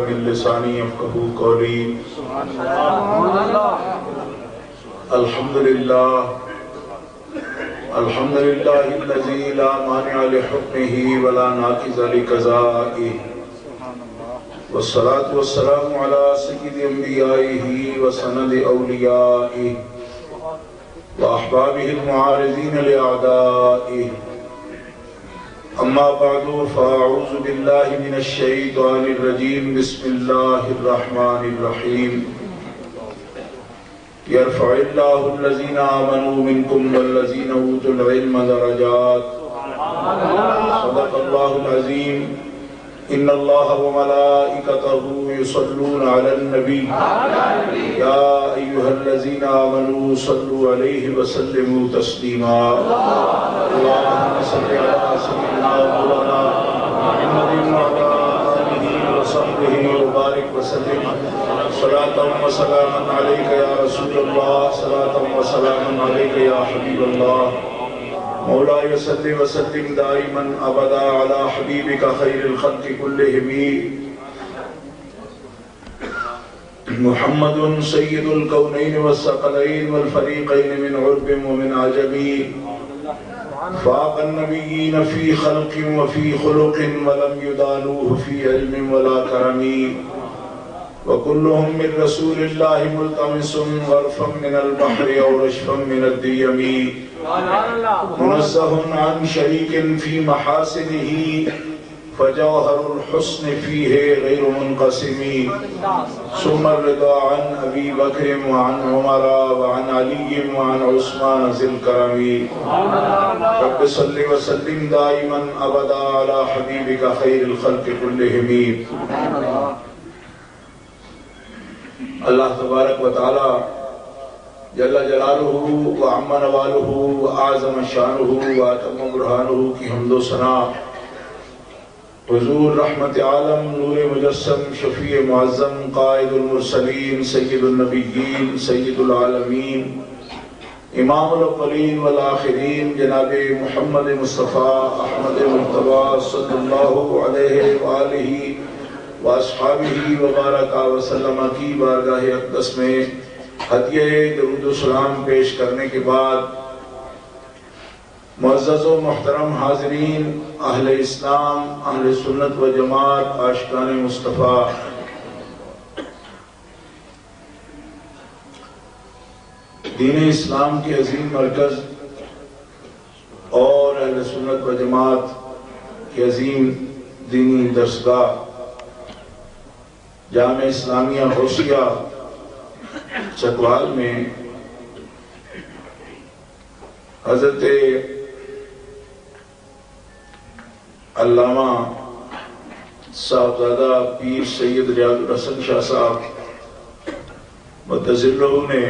من لسانی یفقہوا قولی الحمدللہ الذی لا مانع لحکمہ ولا ناقض لقضائہ والصلاة والسلام علی سید انبیائہ وسند اولیائہ واحبابہ المعارضین لأعدائہ اما بعد فاعوذ باللہ من الشیطان الرجیم بسم اللہ الرحمن الرحیم یرفع اللہ الذین آمنوا منکم والذین اوتوا العلم درجات صدق اللہ العظیم ان اللہ وملائکتہ یصلون علی النبی یا ایہا الذین آمنوا صلوا علیہ وسلموا تسلیما اللہم صلی علی سیدنا مولانا محمد وعلی آلہ وصحبہ وبارک وسلم صلاة و سلاما علیک یا رسول اللہ صلاة و سلاما علیک یا حبیب اللہ مولاي صل وسلم دائما ابدا على حبيبك خير الخلق كلهم محمد سيد الكونين والثقلين والفريقين من عرب ومن عجم فاق النبيين في خلق وفي خلق ولم يدانوه في علم ولا كرم وكلهم من رسول الله ملتمس غرفا من البحر أو رشفا من الديم منزه عن شريك في محاسنه فجوهر الحسن فيه غير منقسم ثم الرضا عن أبي بكر وعن عمر وعن علي وعن عثمان ذي الكرم رب صل وسلم دائما أبدا على حبيبك خير الخلق كلهم اللہ تبارک و تعالی جل جلالہ و عم نوالہ و اعظم شانہ و اتم برہانہ کی حمد و ثنا حضور رحمت عالم نور مجسم شفیع معظم قائد المرسلین سید النبیین سید العالمین امام الاولین والآخرین جناب محمد مصطفیٰ احمد مجتبی صلی اللہ علیہ وآلہ واصحابہ وبارک وسلم کی بارگاہ اقدس میں ہدیہ درود و سلام پیش کرنے کے بعد معزز و محترم حاضرین اہل اسلام اہل سنت و جماعت عاشقان مصطفیٰ دین اسلام کے عظیم مرکز اور اہل سنت و جماعت کے عظیم دینی درسگاہ جامع اسلامیہ غوثیہ چکوال میں حضرت علامہ صاحبزادہ پیر سید ریاض الحسن شاہ صاحب متظلہ نے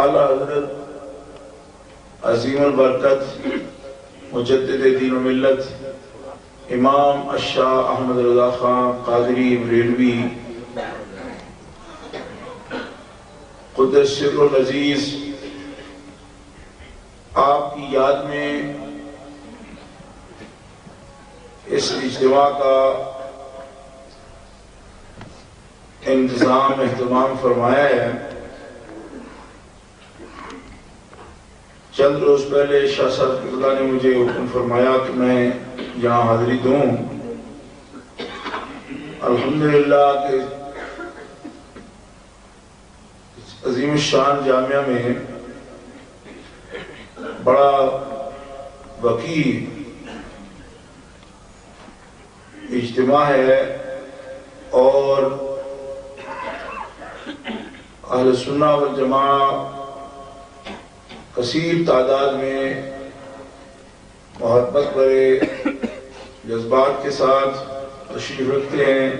اعلیٰ حضرت عظیم البرکت مجدد دین و ملت امام الشاہ احمد رضا خان قادری بریلوی قدس سر العزیز آپ کی یاد میں اس اجتماع کا انتظام اہتمام فرمایا ہے۔ چند روز پہلے شاہ صاحب قبلہ نے مجھے حکم فرمایا کہ میں یہاں حاضری دوں۔ الحمدللہ کہ عظیم الشان جامعہ میں بڑا وقی اجتماع ہے اور اہل سنہ والجماعہ کثیر تعداد میں محبت بھرے جذبات کے ساتھ تشریف رکھتے ہیں۔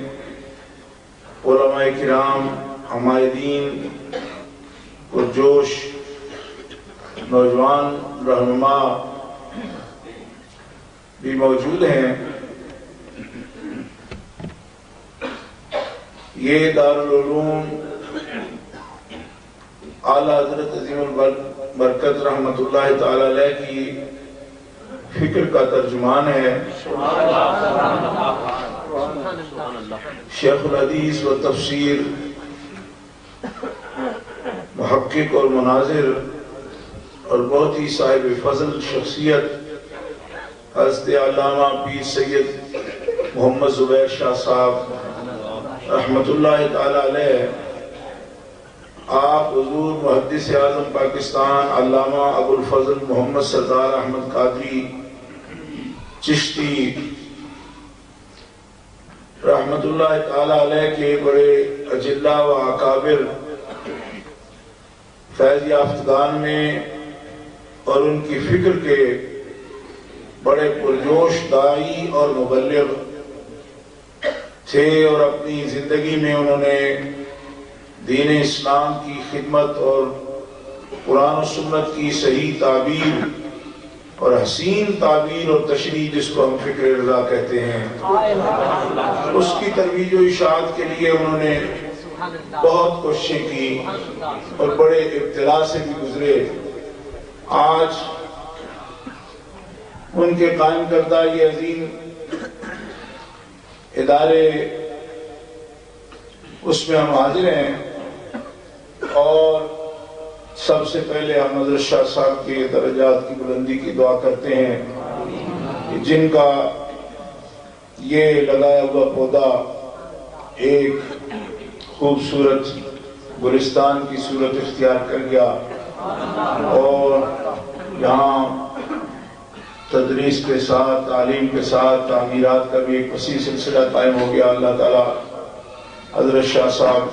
علماء کرام، عمائدین، پرجوش نوجوان رہنما بھی موجود ہیں۔ یہ دارالعلوم اعلیٰ حضرت عظیم البرکت رحمت اللہ تعالی علیہ کی فکر کا ترجمان ہے۔ شیخ الحدیث و تفسیر، محقق اور مناظر اور بہت ہی صاحب فضل شخصیت حضرت علامہ پیر سید محمد زبیر شاہ صاحب رحمۃ اللہ تعالی علیہ، آپ حضور محدث اعظم پاکستان علامہ ابو الفضل محمد سردار احمد قادری چشتی رحمۃ اللہ تعالی علیہ کے بڑے اجلا و اکابر فیض یافتگان میں اور ان کی فکر کے بڑے پرجوش داعی اور مبلغ تھے، اور اپنی زندگی میں انہوں نے دین اسلام کی خدمت اور قرآن و سنت کی صحیح تعبیر اور حسین تعبیر اور تشریح، جس کو ہم فکر رضا کہتے ہیں، اس کی ترویج و اشاعت کے لیے انہوں نے بہت کوششیں کی اور بڑے ابتلا سے بھی گزرے۔ آج ان کے قائم کردہ یہ عظیم ادارے، اس میں ہم حاضر ہیں، اور سب سے پہلے ہم حضرت شاہ صاحب کے درجات کی بلندی کی دعا کرتے ہیں کہ جن کا یہ لگایا ہوا پودا ایک خوبصورت گلستان کی صورت اختیار کر گیا اور یہاں تدریس کے ساتھ، تعلیم کے ساتھ تعمیرات کا بھی ایک وسیع سلسلہ قائم ہو گیا، اللہ تعالیٰ حضرت شاہ صاحب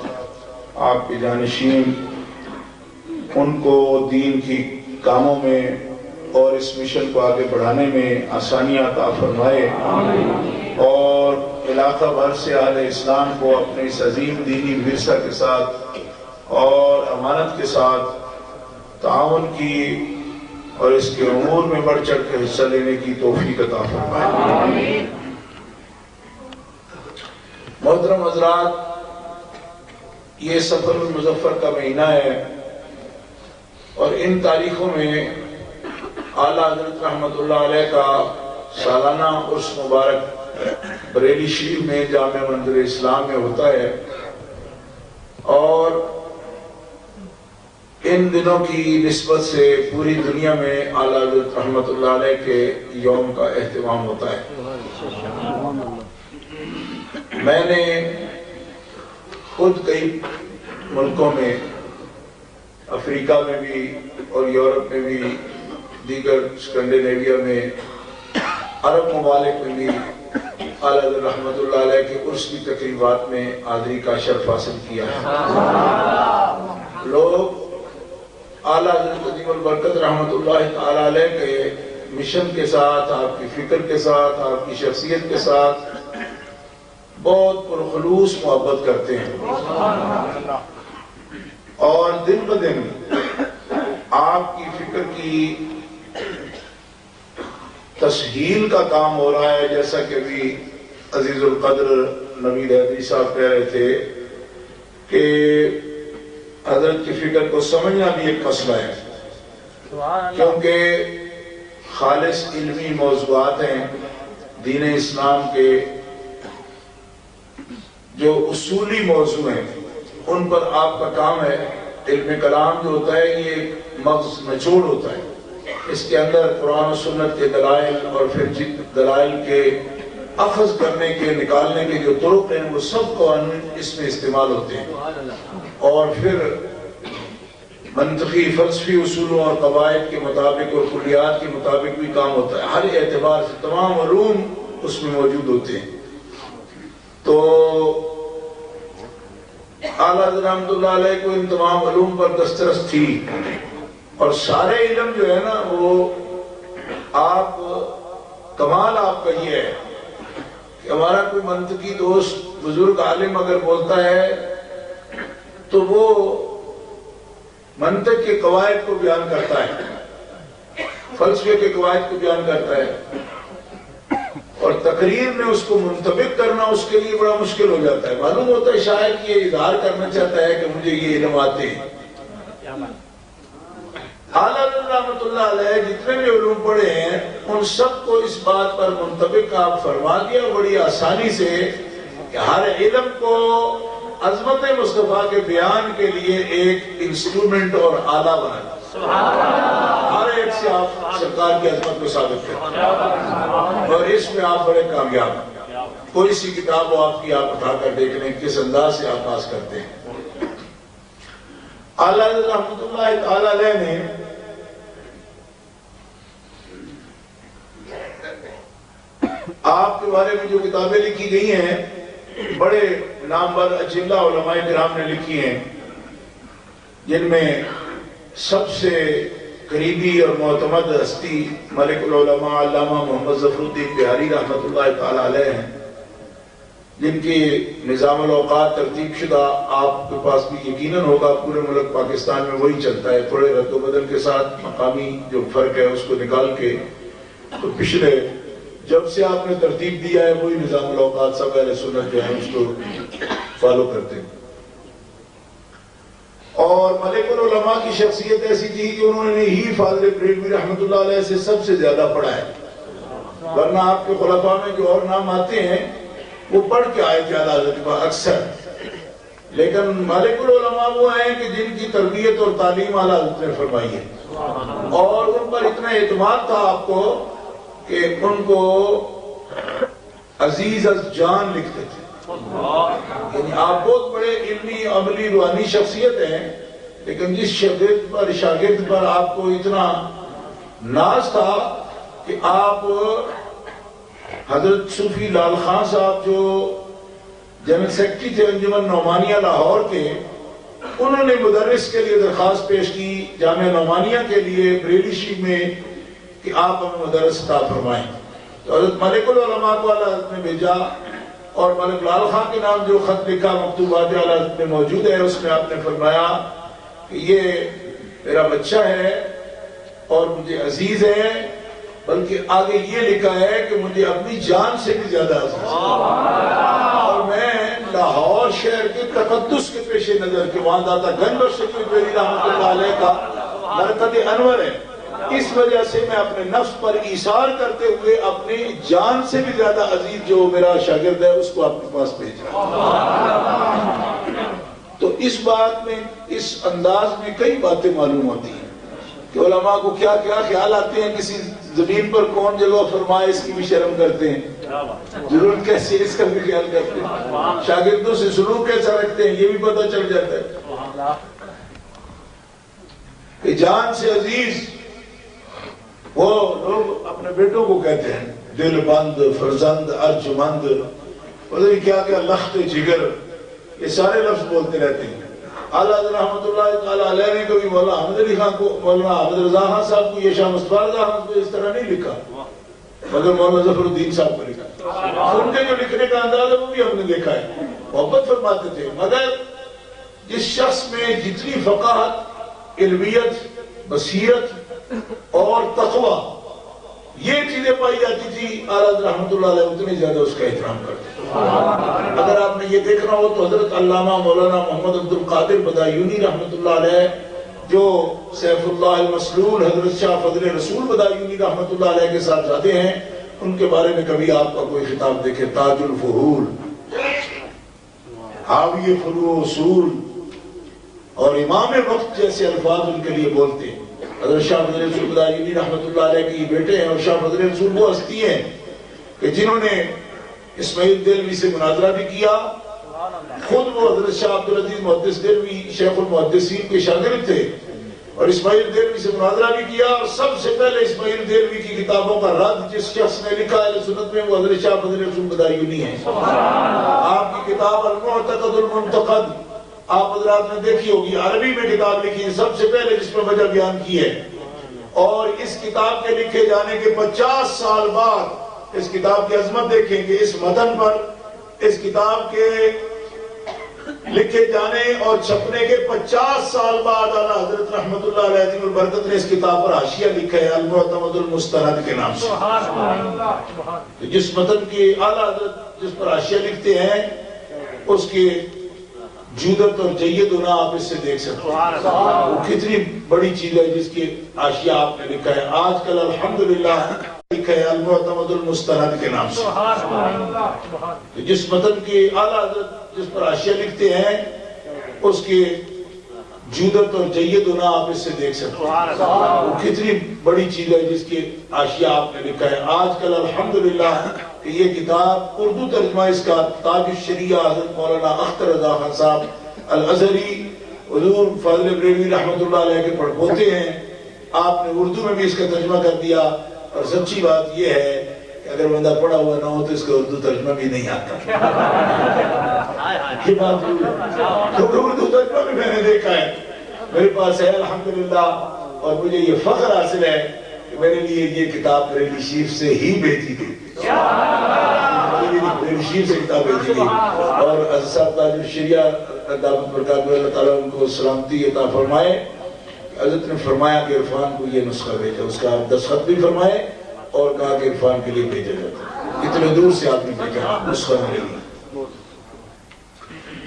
آپ کے جانشین ان کو دین کی کاموں میں اور اس مشن کو آگے بڑھانے میں آسانیاں عطا فرمائے، اور علاقہ بھر سے اہل اسلام کو اپنے اس عظیم دینی ورثہ کے ساتھ اور امانت کے ساتھ تعاون کی اور اس کے امور میں بڑھ چڑھ کے حصہ لینے کی توفیق عطا فرمائے۔ محترم حضرات، یہ سفر المظفر کا مہینہ ہے، اور ان تاریخوں میں اعلیٰ حضرت رحمۃ اللہ علیہ کا سالانہ عرس مبارک بریلی شریف میں جامع منظر اسلام میں ہوتا ہے، اور ان دنوں کی نسبت سے پوری دنیا میں اعلیٰ حضرت رحمۃ اللہ علیہ کے یوم کا اہتمام ہوتا ہے۔ میں نے خود کئی ملکوں میں، افریقہ میں بھی اور یورپ میں بھی، دیگر اسکینڈینیویا میں، عرب ممالک میں بھی اعلیٰ حضرت رحمۃ اللہ علیہ کے عرس کی تقریبات میں حاضری کا شرف حاصل کیا ہے۔ لوگ اعلیٰ حضرت عظیم البرکت رحمۃ اللہ تعالی علیہ کے مشن کے ساتھ، آپ کی فکر کے ساتھ، آپ کی شخصیت کے ساتھ بہت پرخلوص محبت کرتے ہیں، اور دن بدن آپ کی فکر کی تسہیل کا کام ہو رہا ہے، جیسا کہ بھی عزیز القدر نوید حیدری صاحب کہہ رہے تھے کہ حضرت کی فکر کو سمجھنا بھی ایک مسئلہ ہے، کیونکہ خالص علمی موضوعات ہیں دین اسلام کے، جو اصولی موضوع ہیں ان پر آپ کا کام ہے۔ علم کلام جو ہوتا ہے یہ ایک مغز نچوڑ ہوتا ہے، اس کے اندر قرآن و سنت کے دلائل اور پھر دلائل کے اخذ کرنے کے، نکالنے کے جو طرق ہیں وہ سب قوانین اس میں استعمال ہوتے ہیں، اور پھر منطقی فلسفی اصولوں اور قواعد کے مطابق اور کلیات کے مطابق بھی کام ہوتا ہے۔ ہر اعتبار سے تمام علوم اس میں موجود ہوتے ہیں۔ تو اعلیٰ حضرت رحمۃ اللہ علیہ کو ان تمام علوم پر دسترس تھی، اور سارے علم جو ہے نا وہ آپ کمال آپ کا یہ ہے کہ ہمارا کوئی منطقی دوست بزرگ عالم اگر بولتا ہے تو وہ منطق کے قواعد کو بیان کرتا ہے، فلسفے کے قواعد کو بیان کرتا ہے، اور تقریر میں اس کو منطبق کرنا اس کے لیے بڑا مشکل ہو جاتا ہے۔ معلوم ہوتا ہے شاید یہ اظہار کرنا چاہتا ہے کہ مجھے یہ علم آتے ہیں۔ اعلیٰ رحمۃ اللہ علیہ جتنے بھی علوم پڑھے ہیں ان سب کو اس بات پر منطبق آپ فرما دیا، بڑی آسانی سے کہ ہر علم کو عظمت مصطفیٰ کے بیان کے لیے ایک انسٹرومنٹ اور آلہ بنانا، ہر ایک سے آپ سرکار کی عظمت کو ثابت کریں، اور اس میں آپ بڑے کامیاب ہیں۔ کوئی سی کتاب ہو آپ کی، آپ اٹھا کر دیکھ لیں کس انداز سے آپ پاس کرتے ہیں۔ اعلیٰ حضرت رحمۃ اللہ تعالی علیہ نے آپ کے بارے میں جو کتابیں لکھی گئی ہیں، بڑے نامور اجلہ علماء کرام نے لکھی ہیں، جن میں سب سے قریبی اور معتمد ہستی ملک العلماء علامہ محمد ظفر الدین بہاری رحمۃ اللہ تعالی علیہ ہیں، جن کی نظام الاوقات ترتیب شدہ آپ کے پاس بھی یقیناً ہوگا، پورے ملک پاکستان میں وہی چلتا ہے، تھوڑے رد و بدل کے ساتھ مقامی جو فرق ہے اس کو نکال کے، تو پچھلے جب سے آپ نے ترتیب دیا ہے وہی نظام الاوقات سب اہل سنت جو ہے اس کو فالو کرتے ہیں۔ اور ملک العلماء کی شخصیت ایسی تھی کہ انہوں نے ہی فاضل بریلوی رحمۃ اللہ علیہ سے سب سے زیادہ پڑھا ہے، ورنہ آپ کے خلفاء میں جو اور نام آتے ہیں وہ پڑھ کے آئے تھے اعلیٰ حضرت کو اکثر، لیکن ملک العلماء وہ ہیں کہ جن کی تربیت اور تعلیم اعلیٰ حضرت نے فرمائی ہے، اور ان پر اتنا اعتماد تھا آپ کو کہ ان کو عزیز از جان لکھتے تھے۔ یعنی آپ بہت بڑے علمی عملی روحانی شخصیت ہیں، لیکن جس شاگرد پر آپ کو اتنا ناز تھا کہ آپ حضرت صوفی لال خان صاحب جو جنرل سیکرٹری تھے انجمن نعمانیہ لاہور کے، انہوں نے مدرس کے لیے درخواست پیش کی جامعہ نعمانیہ کے لیے بریلی شریف میں کہ آپ ہمیں مدرس عطا فرمائیں، تو حضرت ملک العلماء کو اعلیٰ حضرت نے بھیجا، اور ملک لال خان کے نام جو خط لکھا مکتوبات اعلیٰ حضرت میں موجود ہے، اس میں آپ نے فرمایا کہ یہ میرا بچہ ہے اور مجھے عزیز ہے، بلکہ آگے یہ لکھا ہے کہ مجھے اپنی جان سے بھی زیادہ عزیز ہے، اور میں لاہور شہر کے تقدس کے پیش نظر کے وہاں داتا گنج بخش شفیع بریلوی رحمۃ اللہ علیہ کا مرکز انور ہے، اس وجہ سے میں اپنے نفس پر ایثار کرتے ہوئے اپنی جان سے بھی زیادہ عزیز جو میرا شاگرد ہے اس کو آپ کے پاس بھیج رہا ہوں۔ تو اس بات میں، اس انداز میں کئی باتیں معلوم ہوتی ہیں کہ علماء کو کیا کیا خیال آتے ہیں، کسی زمین پر کون جگہ فرمائے اس کی بھی شرم کرتے ہیں، ضرورت کیسی ہے اس کا بھی خیال کرتے ہیں، شاگردوں سے سلوک کیسا رکھتے ہیں یہ بھی پتہ چل جاتا ہے کہ جان سے عزیز وہ لوگ اپنے بیٹوں کو کہتے ہیں، دل بند، فرزند، ارجمند، پتہ نہیں کیا کیا، لخت جگر، یہ سارے لفظ بولتے رہتے ہیں۔ اعلیٰ حضرت رحمۃ اللہ تعالی علیہ نے کبھی مولانا احمد علی خان کو، مولانا احمد رضا خان صاحب کو، یہ شاہ مصطفیٰ رضا خان کو اس طرح نہیں لکھا، مگر مولانا ظفر الدین صاحب کو لکھا۔ ان کے جو لکھنے کا انداز ہے وہ بھی ہم نے دیکھا ہے، محبت فرماتے تھے، مگر جس شخص میں جتنی فقاہت، علمیت، بصیرت اور تقوی یہ چیزیں پائی جاتی تھی، اعلیٰ حضرت رحمۃ اللہ علیہ اتنے زیادہ اس کا احترام کرتے تھے۔ اگر آپ نے یہ دیکھنا ہو تو حضرت علامہ مولانا محمد عبد القادر بدایونی رحمۃ اللہ علیہ، جو سیف اللہ المسلول حضرت شاہ فضل رسول بدایونی رحمۃ اللہ علیہ کے ساتھ جاتے ہیں، ان کے بارے میں کبھی آپ کا کوئی خطاب دیکھے، تاج الفہول، حاوی فروع و اصول اور امام وقت جیسے الفاظ ان کے لیے بولتے ہیں۔ حضرت شاہ فضل رسول بدایونی رحمۃ اللہ علیہ کے بیٹے ہیں، اور شاہ فضل رسول وہ ہستی ہیں کہ جنہوں نے اسماعیل دہلوی سے مناظرہ بھی کیا، خود وہ حضرت شاہ عبدالعزیز محدث دہلوی شیخ المحدثین کے شاگرد تھے، اور اسماعیل دہلوی سے مناظرہ بھی کیا، اور سب سے پہلے اسماعیل دہلوی کی کتابوں کا رد جس شخص نے لکھا ہے سنت میں، وہ حضرت شاہ فضل رسول بدایونی ہیں۔ آپ کی کتاب المعتقد المنتقد آپ حضرات نے دیکھی ہوگی، عربی میں کتاب لکھی ہے، سب سے پہلے جس میں وجہ بیان کی ہے، اور اس کتاب کے لکھے جانے کے 50 سال بعد اس کتاب کی عظمت دیکھیں گے، اس متن پر، اس کتاب کے لکھے جانے اور چھپنے کے 50 سال بعد اعلیٰ حضرت رحمت اللہ علیہ عظیم البرکت نے اس کتاب پر حاشیہ لکھا ہے المعتمد المستند کے نام سے۔ جس متن کی اعلیٰ حضرت جس پر حاشیہ لکھتے ہیں اس کی جودت اور جید ہونا آپ اس سے دیکھ سکتے ہیں، وہ کتنی بڑی چیز ہے جس کی حاشیہ آپ نے لکھا ہے۔ آج کل الحمدللہ لکھا ہے المعتمد المستند کے نام سے، جس متن کی اعلیٰ حضرت جس پر حاشیہ لکھتے ہیں اس کی جودت اور جید ہونا آپ اس سے دیکھ سکتے ہیں وہ کتنی بڑی چیز ہے جس کی حاشیہ آپ نے لکھا ہے۔ آج کل الحمدللہ کہ یہ کتاب اردو ترجمہ اس کا تاج الشریعہ حضرت مولانا اختر رضا خان صاحب الازہری حضور فاضل بریلوی رحمۃ اللہ علیہ کے پڑھوتے ہیں، آپ نے اردو میں بھی اس کا ترجمہ کر دیا۔ اور سچی بات یہ ہے کہ اگر بندہ پڑھا ہوا نہ ہو تو اس کا اردو ترجمہ بھی نہیں آتا، یہ بات کیونکہ اردو ترجمہ بھی میں نے دیکھا ہے، میرے پاس ہے الحمدللہ، اور مجھے یہ فخر حاصل ہے کہ میرے لیے یہ کتاب بریلی شریف سے ہی بھیجی تھی، بریلی شریف سے کتاب بھیجی تھی۔ اور عزیز صاحب تاج الشریعہ دعوت برکات اللہ تعالیٰ ان کو سلامتی عطا فرمائے، حضرت نے فرمایا کہ عرفان کو یہ نسخہ بھیجا، اس کا دستخط بھی فرمائے اور کہا کہ عرفان کے لیے بھیجا جاتا ہے، اتنے دور سے آپ نے بھیجا نسخہ میرے لیے۔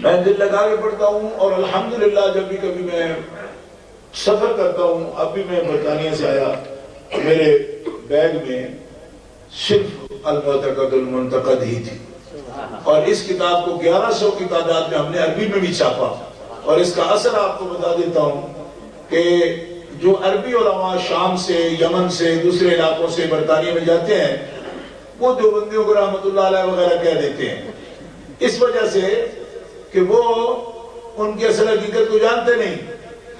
میں دل لگا کے پڑھتا ہوں، اور الحمدللہ جب بھی کبھی میں سفر کرتا ہوں، اب بھی میں برطانیہ سے آیا، میرے بیگ میں صرف المعتقد المنتقد ہی تھی، اور اس کتاب کو 1100 کی تعداد میں ہم نے عربی میں بھی چھاپا۔ اور اس کا اثر آپ کو بتا دیتا ہوں کہ جو عربی علماء شام سے، یمن سے، دوسرے علاقوں سے برطانیہ میں جاتے ہیں، وہ دیوبندیوں کو رحمت اللہ علیہ وغیرہ کہہ دیتے ہیں، اس وجہ سے کہ وہ ان کی اصل حقیقت کو جانتے نہیں،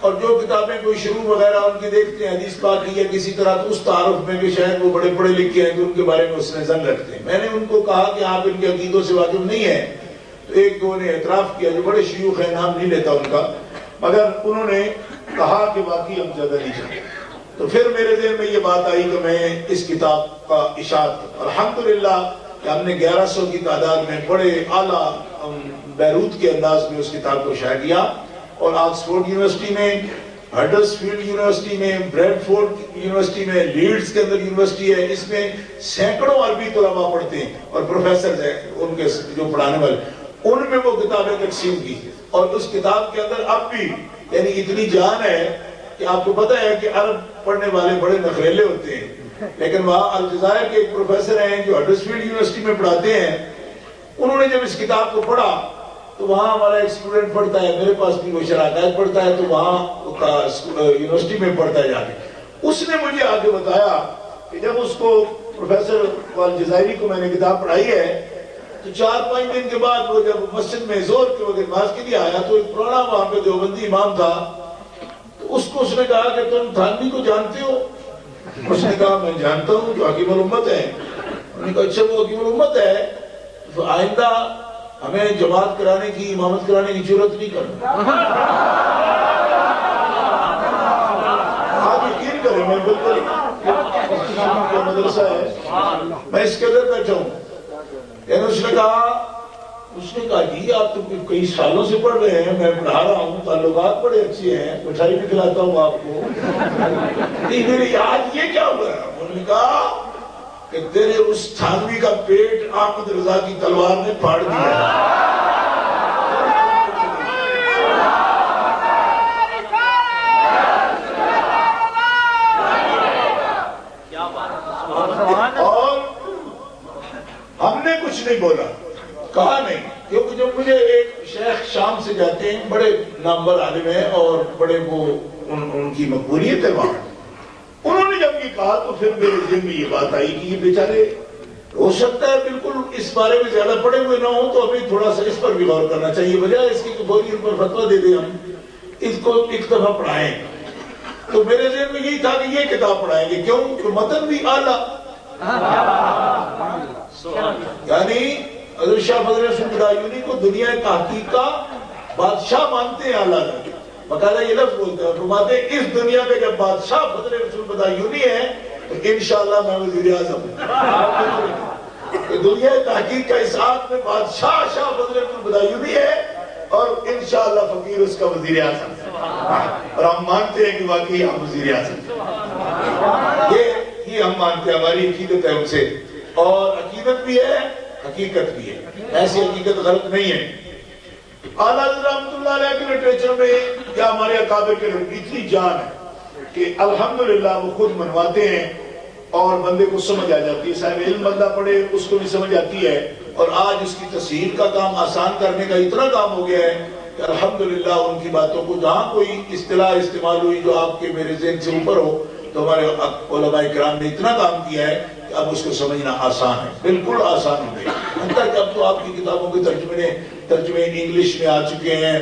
اور جو کتابیں کوئی شروع وغیرہ ان کی دیکھتے ہیں حدیث پاک کی یا کسی طرح، تو اس تعارف میں کہ شاید وہ بڑے پڑھے لکھے ہیں تو ان کے بارے میں اس نے زن رکھتے ہیں۔ میں نے ان کو کہا کہ آپ ان کے عقیدوں سے واقف نہیں ہیں، تو ایک دو نے اعتراف کیا، جو بڑے شیوخ ہیں، نام نہیں لیتا ان کا، مگر انہوں نے کہا کہ واقعی ہم زیادہ نہیں جانتے۔ تو پھر میرے ذہن میں یہ بات آئی کہ میں اس کتاب کا اشاعت کروں۔ الحمدللہ کہ ہم نے 1100 کی تعداد میں بڑے اعلیٰ بیروت کے انداز میں اس کتاب کو شائع کیا، اور آکسفورڈ یونیورسٹی میں، ہڈرسفیلڈ یونیورسٹی میں، بریڈ فورڈ یونیورسٹی میں، لیڈز کے اندر یونیورسٹی ہے، اس میں سینکڑوں عربی طلباء پڑھتے ہیں اور پروفیسر ہیں ان کے جو پڑھانے والے، ان میں وہ کتابیں تقسیم کی، اور اس کتاب کے اندر اب بھی یعنی اتنی جان ہے کہ آپ کو پتہ ہے کہ عرب پڑھنے والے بڑے نخریلے ہوتے ہیں، لیکن وہاں الجزائر کے ایک پروفیسر ہیں جو ہڈرسفیلڈ یونیورسٹی میں پڑھاتے ہیں، انہوں نے جب اس کتاب کو پڑھا تو وہاں ہمارا ایک اسٹوڈنٹ پڑھتا ہے، میرے پاس بھی وہ شراکت پڑھتا ہے، تو وہاں یونیورسٹی میں پڑھتا ہے جا کے، اس نے مجھے آگے بتایا کہ جب اس کو پروفیسر الجزائری کو میں نے کتاب پڑھائی ہے، تو 4-5 دن کے بعد وہ جب مسجد میں زور کے وقت نماز کے لیے آیا تو ایک پرانا وہاں پہ دیوبندی امام تھا، تو اس کو اس نے کہا کہ تم تھانوی کو جانتے ہو؟ اس نے کہا میں جانتا ہوں، جو حکیم الامت ہے۔ انہوں نے کہا اچھا وہ حکیم الامت ہے تو آئندہ ہمیں جماعت کرانے کی، امامت کرانے کی ضرورت نہیں کرنا۔ آپ یقین کریں میں بالکل مدرسہ ہے، میں اس کے اندر بیٹھا ہوں، یعنی اس نے کہا جی آپ تو کئی سالوں سے پڑھ رہے ہیں، میں پڑھا رہا ہوں، تعلقات بڑے اچھے ہیں، مٹھائی بھی کھلاتا ہوں آپ کو، میرے آج یہ کیا ہوا ہے؟ انہوں نے کہا کہ تیرے اس تھانوی کا پیٹ احمد رضا کی تلوار نے پھاڑ دیا۔ اور ہم نے کچھ نہیں بولا، کہا نہیں، کیونکہ جب مجھے ایک شیخ شام سے جاتے ہیں، بڑے نامور عالم ہیں اور بڑے وہ ان کی مقبولیت ہے وہاں، انہوں نے جب یہ کہا تو پھر میرے ذہن میں یہ بات آئی کہ یہ بیچارے ہو سکتا ہے بالکل اس بارے میں زیادہ پڑھے ہوئے نہ ہوں، تو ابھی تھوڑا سا اس پر بھی غور کرنا چاہیے، بجائے اس کی فوری ان پر فتویٰ دے دیں، ہم اس کو ایک دفعہ پڑھائیں۔ تو میرے ذہن میں یہی تھا کہ یہ کتاب پڑھائیں گے، کیوں کہ متن بھی اعلیٰ، یعنی حضرت شاہ فضل رسول بدایونی کو دنیا تحقیق کا بادشاہ مانتے ہیں اعلیٰ، باقاعدہ یہ لفظ بولتے ہیں، فرماتے ہیں اس دنیا کے جب بادشاہ فضل رسول بدایونی ہے تو انشاءاللہ میں وزیر اعظم ہوں۔ دنیا تحقیق کا اس آت میں بادشاہ شاہ فضل رسول بدایونی ہے اور انشاءاللہ فقیر اس کا وزیر اعظم ہے، اور ہم مانتے ہیں کہ واقعی ہم وزیر اعظم یہ ہم مانتے ہیں، ہماری عقیدت ہے ان سے، اور عقیدت بھی ہے حقیقت بھی ہے، ایسی حقیقت غلط نہیں ہے۔ اعلیٰ حضرت رحمت اللہ علیہ کے لٹریچر میں یا ہمارے اکابر کے اتنی جان ہے کہ الحمدللہ وہ خود منواتے ہیں اور بندے کو سمجھ آ جاتی ہے. صاحب علم بندہ پڑھے اس کو بھی سمجھ آتی ہے. اور آج اس کی تصحیح کا کام آسان کرنے کا اتنا کام ہو گیا ہے کہ الحمدللہ ان کی باتوں کو جہاں کوئی اصطلاح استعمال ہوئی جو آپ کے میرے ذہن سے اوپر ہو تو ہمارے علماء کرام نے اتنا کام کیا ہے کہ اب اس کو سمجھنا آسان ہے, بالکل آسان ہو گیا. حتیٰ کہ اب تو آپ کی کتابوں کے ترجمے انگلش میں آ چکے ہیں,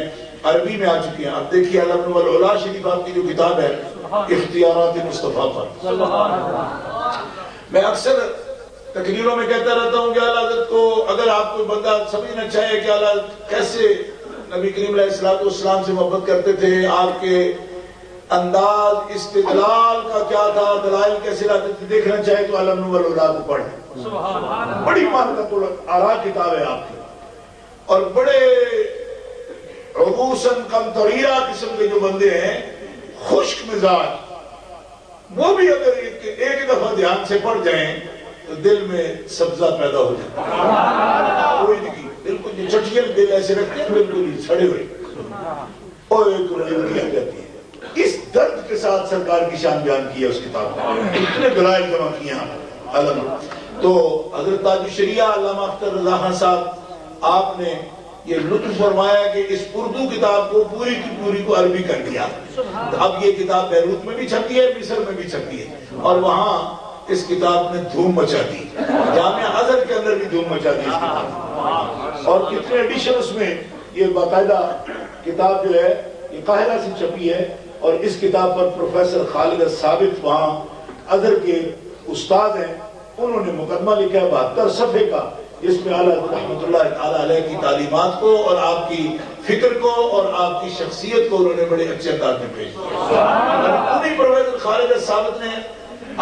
عربی میں آ چکے ہیں. اب دیکھیے علم والعلا شریف آپ کی جو کتاب ہے اختیارات مصطفیٰ پر, میں اکثر تقریروں میں کہتا رہتا ہوں کہ اعلیٰ حضرت کو اگر آپ کوئی بندہ سمجھنا چاہے کہ اعلیٰ کیسے نبی کریم علیہ السلام سے محبت کرتے تھے, آپ کے انداز استدلال کا کیا تھا, دلائل کیسے لاتے تھے, دیکھنا چاہے تو علم والعلا کو پڑھیں. بڑی مانت آرا کتاب ہے آپ کی, اور بڑے عبوساً قمطریرہ قسم کے جو بندے ہیں خشک مزاج, وہ بھی اگر ایک دفعہ دھیان سے پڑھ جائیں تو دل میں سبزہ پیدا ہو جاتا ہے. کوئی نہیں, بالکل جو چٹیل دل ایسے رکھتے ہیں بالکل ہی چھڑے ہوئے اور ایک رنگی آ جاتی ہے. اس درد کے ساتھ سرکار کی شان بیان کی ہے اس کتاب میں, اتنے دلائل جمع کیے ہیں علم. تو حضرت تاج الشریعہ علامہ اختر رضا خان صاحب آپ نے یہ لطف فرمایا کہ اس اردو کتاب کو پوری کی پوری کو عربی کر دیا. اب یہ کتاب بیروت میں بھی چھپی ہے, مصر میں بھی چھپی ہے, اور وہاں اس کتاب نے دھوم مچا دی. جامعہ ازہر کے اندر بھی دھوم مچا دی اس کتاب. اور کتنے ایڈیشن اس میں, یہ باقاعدہ کتاب جو ہے یہ قاہرہ سے چھپی ہے, اور اس کتاب پر پروفیسر خالد ثابت وہاں ازہر کے استاد ہیں, انہوں نے مقدمہ لکھا ہے 72 صفحے کا, جس میں اعلیٰ رحمۃ اللہ تعالیٰ علیہ کی تعلیمات کو اور آپ کی فکر کو اور آپ کی شخصیت کو انہوں نے بڑے اچھے انداز میں پیش کیا. انہی پروفیسر خالد ثابت نے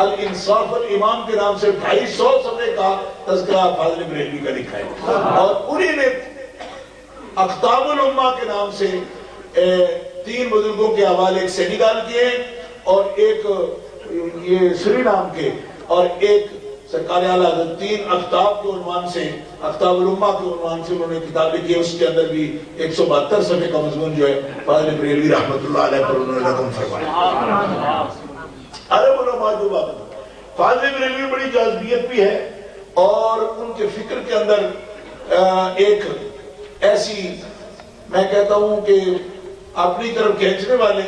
الانصاف الامام کے نام سے 250 صفحے کا تذکرہ فاضل بریلوی کا لکھا ہے, اور انہی نے اقطاب الامہ کے نام سے 3 بزرگوں کے حوالے, ایک سینیگال کے اور ایک یہ سری نام کے, اور ایک سرکار اعلیٰ حضرت 3 اقطاب کے عنوان سے, اقطاب الامہ کے عنوان سے انہوں نے کتاب لکھی ہے. اس کے اندر بھی 172 صفحے کا مضمون جو ہے فاضل بریلوی رحمۃ اللہ علیہ پر انہوں نے رقم فرمایا. عرب علماء جو بات ہے, فاضل بریلوی بڑی جاذبیت بھی ہے, اور ان کے فکر کے اندر ایک ایسی میں کہتا ہوں کہ اپنی طرف کھینچنے والے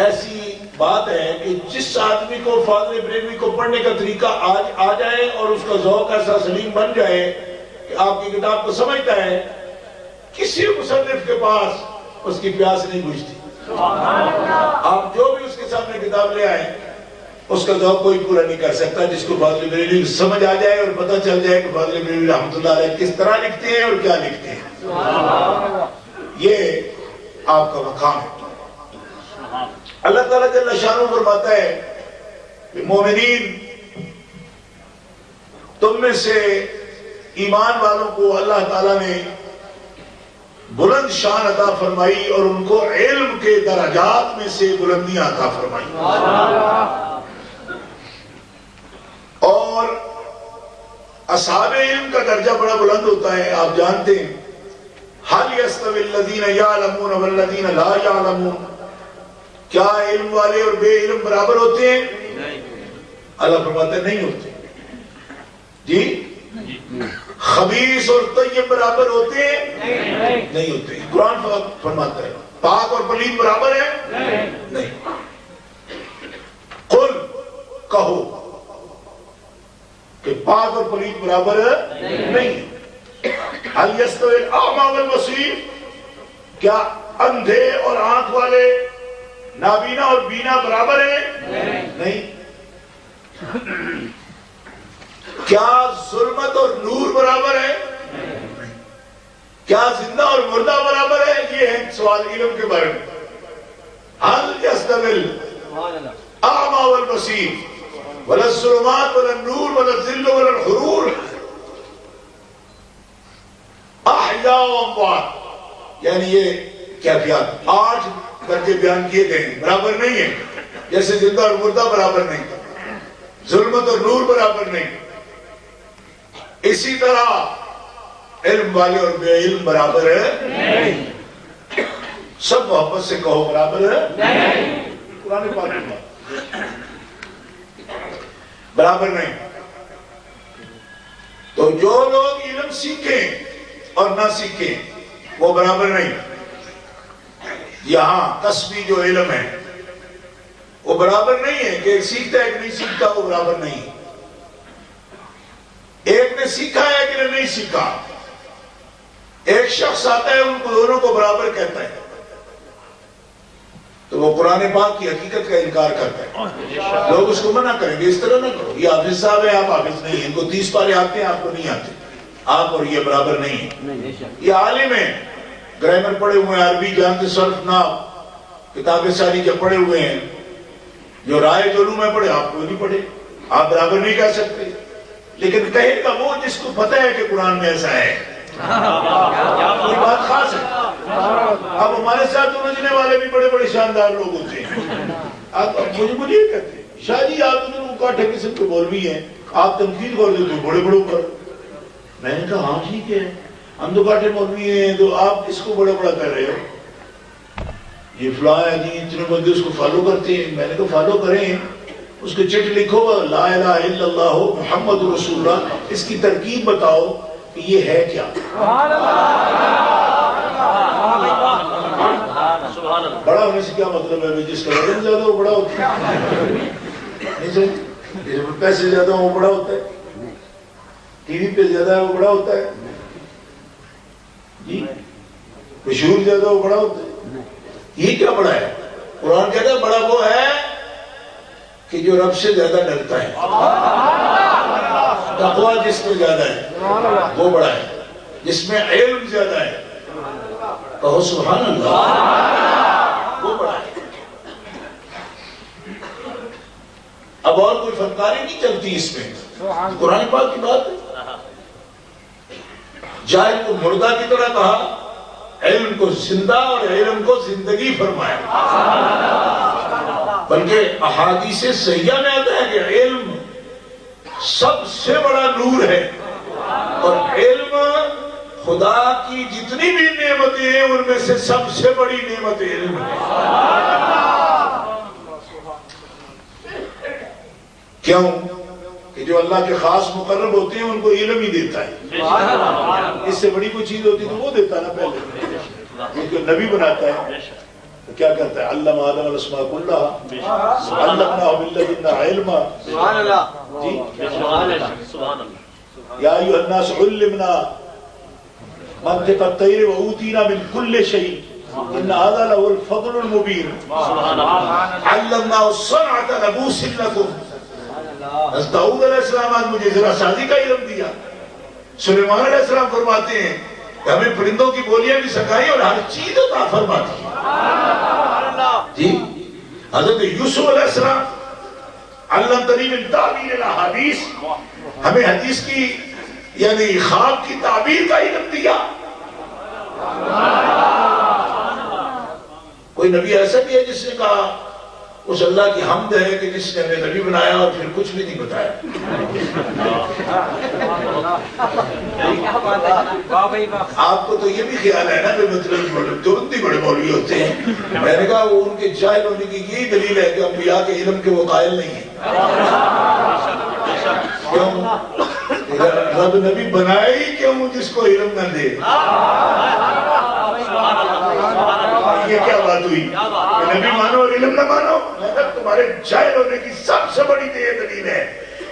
ایسی بات ہے کہ جس آدمی کو فاضل بریلوی کو پڑھنے کا طریقہ آ جائے اور اس کا ذوق ایسا سلیم بن جائے کہ آپ کی کتاب کو سمجھتا ہے, کسی مصنف کے پاس اس کی پیاس نہیں بجھتی. آپ جو بھی اس کے سامنے کتاب لے آئیں اس کا ذوق کوئی پورا نہیں کر سکتا. جس کو فاضل بریلوی سمجھ آ جائے اور پتہ چل جائے کہ فاضل بریلوی رحمۃ اللہ علیہ کس طرح لکھتے ہیں اور کیا لکھتے ہیں, یہ آپ کا مقام ہے. اللہ تعالیٰ جل شانہ فرماتا ہے کہ مومنین تم میں سے ایمان والوں کو اللہ تعالیٰ نے بلند شان عطا فرمائی اور ان کو علم کے درجات میں سے بلندیاں عطا فرمائی. اور اصحاب علم کا درجہ بڑا بلند ہوتا ہے. آپ جانتے ہیں حَلْ يَسْتَوِي الَّذِينَ يَعْلَمُونَ وَالَّذِينَ لَا يَعْلَمُونَ, کیا علم والے اور بے علم برابر ہوتے ہیں؟ اللہ فرماتا ہے نہیں ہوتے. جی خبیث اور طیب برابر ہوتے ہیں؟ نہیں ہوتے. قرآن فرماتا ہے پاک اور پلید برابر ہے؟ نہیں. قل کہو کہ پاک اور پلید برابر نہیں. هل يستوي الأعمى والبصير, کیا اندھے اور آنکھ والے, نابینا اور بینا برابر ہیں؟ نہیں. کیا ظلمت اور نور برابر ہے؟ کیا زندہ اور مردہ برابر ہے؟ یہ ہے سوال علم کے بارے میں. هل يستوي الأعمى والبصير ولا الظلمات ولا النور ولا الظل ولا الحرور احیاء و اموات, یعنی یہ کیفیات 8 درجے بیان کیے گئے ہیں, برابر نہیں ہیں. جیسے زندہ اور مردہ برابر نہیں, ظلمت اور نور برابر نہیں, اسی طرح علم والے اور بے علم برابر ہے. سب محبت سے کہو برابر ہے. قرآن پاک میں برابر نہیں. تو جو لوگ علم سیکھیں اور نہ سیکھیں وہ برابر نہیں. یہاں کسبی جو علم ہے وہ برابر نہیں ہے کہ ایک سیکھتا ہے ایک نہیں سیکھتا، وہ برابر نہیں. ایک نے سیکھا ہے ایک نے نہیں سیکھا. ایک شخص آتا ہے ان کو دونوں کو برابر کہتا ہے تو وہ قرآن پاک کی حقیقت کا انکار کرتا ہے. لوگ اس کو منع کریں گے اس طرح نہ کرو، یہ حافظ صاحب ہے آپ حافظ نہیں ہیں، ان کو 30 پارے آتے ہیں آپ کو نہیں آتے، آپ اور یہ برابر نہیں ہیں. یہ عالم ہے، گرامر پڑھے ہوئے ہیں، عربی جانتے، صرف نحو کتابیں ساری جب پڑھے ہوئے ہیں، جو رائے علوم میں پڑھے آپ کو نہیں پڑھے، آپ برابر نہیں کہہ سکتے. لیکن کہے گا وہ جس کو پتہ ہے کہ قرآن میں ایسا ہے. یہ بات خاص ہے. اب ہمارے ساتھ سمجھنے والے بھی بڑے بڑے شاندار لوگ ہوتے ہیں. آپ مجھے یہ کہتے ہیں شاہ جی آپ تو کاٹھے قسم کے مولوی ہیں، آپ تنقید کر دیتے ہو بڑے بڑوں پر. میں نے کہا ہاں ٹھیک ہے، ہم تو کاٹھے مولوی ہیں تو آپ اس کو بڑا بڑا کر رہے ہو. یہ فلاں ہے جی اتنے بندے اس کو فالو کرتے ہیں. میں نے کہا فالو کریں، اس کو چٹ لکھو لا الہ الا اللہ محمد رسول اللہ، اس کی ترکیب بتاؤ کہ یہ ہے کیا. بڑا ہونے سے کیا مطلب ہے؟ جس کا وزن زیادہ وہ بڑا ہوتا ہے، پیسے زیادہ وہ بڑا ہوتا ہے، ٹی وی پہ زیادہ ہے وہ بڑا ہوتا ہے جی، مشہور زیادہ وہ بڑا ہوتا ہے. یہ کیا بڑا ہے؟ قرآن کہتا ہے بڑا وہ ہے کہ جو رب سے زیادہ ڈرتا ہے. تقویٰ جس میں زیادہ ہے وہ بڑا ہے، جس میں علم زیادہ ہے کہو سبحان اللہ، وہ بڑا ہے. اب اور کوئی فنکاری نہیں چلتی اس میں، قرآن پاک کی بات ہے. جاہل کو مردہ کی طرح کہا، علم کو زندہ اور علم کو زندگی فرمایا. بلکہ احادیث صحیحہ میں آتا ہے کہ علم سب سے بڑا نور ہے، اور علم خدا کی جتنی بھی نعمتیں ہیں ان میں سے سب سے بڑی نعمت علم ہے. کیوں کہ جو اللہ کے خاص مقرب ہوتے ہیں ان کو علم ہی دیتا ہے. اس سے بڑی کوئی چیز ہوتی تو وہ دیتا نا پہلے. ان کو نبی بناتا ہے تو کیا کرتا ہے؟ علم آدم الاسماء کلھا علمناہ من لدنا علما. سبحان اللہ جی، سبحان اللہ. یا ایھا الناس علمنا منطق الطیر واوتینا من کل شیء ان ھذا لہو الفضل المبین. علمناہ الصنعۃ لبوس لکم. حضرت داؤد علیہ السلام آج مجھے ذرا سازی کا علم دیا. سلیمان علیہ السلام فرماتے ہیں کہ ہمیں پرندوں کی بولیاں بھی سکھائی اور ہر چیز عطا فرماتی ہے جی. حضرت یوسف علیہ السلام علمتنی من تعبیر الاحادیث، ہمیں حدیث کی یعنی خواب کی تعبیر کا علم دیا. کوئی نبی ایسا بھی ہے جس نے کہا اس اللہ کی حمد ہے کہ جس نے ہمیں نبی بنایا اور پھر کچھ بھی نہیں بتایا. آپ کو تو یہ بھی خیال ہے نا کہ مطلب ترنت ہی بڑے مولوی ہوتے ہیں. میں نے کہا وہ ان کے جاہل ہونے کی یہی دلیل ہے کہ انبیاء کے علم کے وہ قائل نہیں ہیں. کیوں؟ رب نبی بنائے ہی کیوں جس کو علم نہ دے؟ یہ کیا بات ہوئی کہ نبی مانو اور علم نہ مانو؟ تمہارے جاہل ہونے کی سب سے بڑی دلیل ہے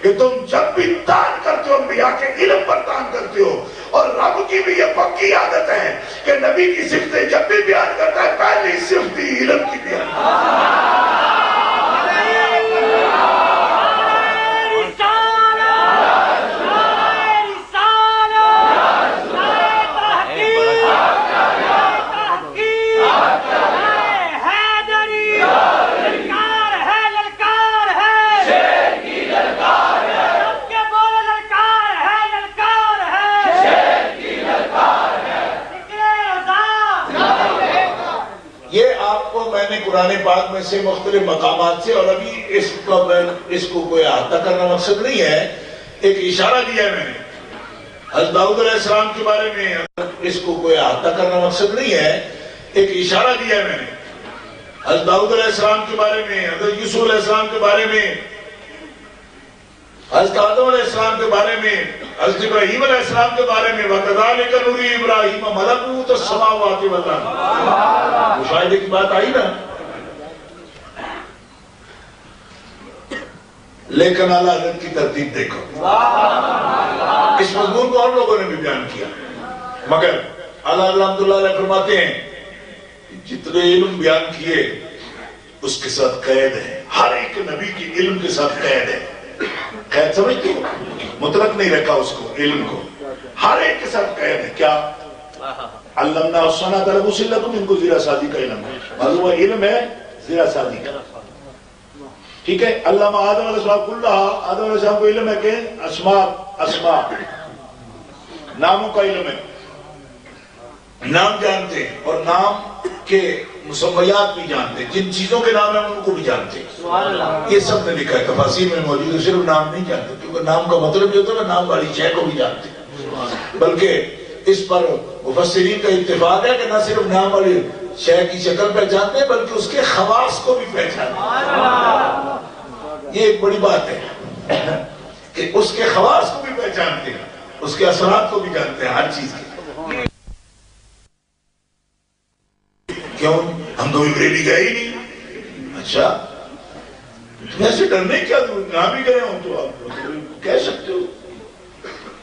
کہ تم جب بھی تان کرتے ہو انبیاء کے علم پر تان کرتے ہو. اور رب کی بھی یہ پکی عادت ہے کہ نبی کی صفتیں جب بھی بیان کرتا ہے پہلی صفت علم کی بیان قرآن پاک میں سے مختلف مقامات سے. اور ابھی اس کو کوئی احاطہ کرنا مقصد نہیں ہے، ایک اشارہ دیا ہے میں نے حضرت داؤد علیہ السلام کے بارے میں. اس کو کوئی احاطہ کرنا مقصد نہیں ہے، ایک اشارہ دیا ہے میں نے حضرت داؤد علیہ السلام کے بارے میں، حضرت یوسف علیہ السلام کے بارے میں. حضرت آدم علیہ السلام کے بارے میں، حضرت ابراہیم علیہ السلام کے بارے میں وَكَذَلِكَ نُرِي إِبْرَاهِيمَ مَلَكُوتَ السَّمَاوَاتِ وَالْأَرْضِ، مشاہدے کی بات آئی نا. لیکن اعلیٰ حضرت کی ترتیب دیکھو، اس مضمون کو اور لوگوں نے بھی بیان کیا، مگر اعلیٰ الحمدللہ علیہ فرماتے ہیں جتنے علم بیان کیے اس کے ساتھ قید ہے. ہر ایک نبی کی علم کے ساتھ قید ہے. قید سمجھتے ہو؟ مطلق نہیں رکھا اس کو، علم کو. ہر ایک کے ساتھ قید ہے. کیا؟ علمنا الصنعۃ لکم، ان کو زیرہ سازی کا علم ہے. معلوم ہے علم ہے زیرہ سازی کا. ٹھیک ہے. علامہ آدم علیہ السلام کلہ، آدم علیہ السلام کو علم ہے کہ اسماء ناموں کا علم ہے، نام جانتے ہیں اور نام کے مسمیات بھی جانتے ہیں. جن چیزوں کے نام ہیں ان کو بھی جانتے ہیں. یہ سب نے لکھا ہے، تفاسیر میں موجود ہے. صرف نام نہیں جانتے، کیونکہ نام کا مطلب جو ہوتا ہے نام والی شے کو بھی جانتے ہیں. بلکہ اس پر مفسرین کا اتفاق ہے کہ نہ صرف نام والی شے کی شکل پہچانتے ہیں بلکہ اس کے خواص کو بھی پہچانتے ہیں. یہ ایک بڑی بات ہے کہ اس کے خواص کو بھی پہچانتے ہیں، اس کے اثرات کو بھی جانتے ہیں ہر چیز کے. کیوں؟ ہم تو بریلی گئے ہی نہیں. اچھا ویسے ڈرنے کیا نہ بھی گئے ہوں تو آپ کہہ سکتے ہو.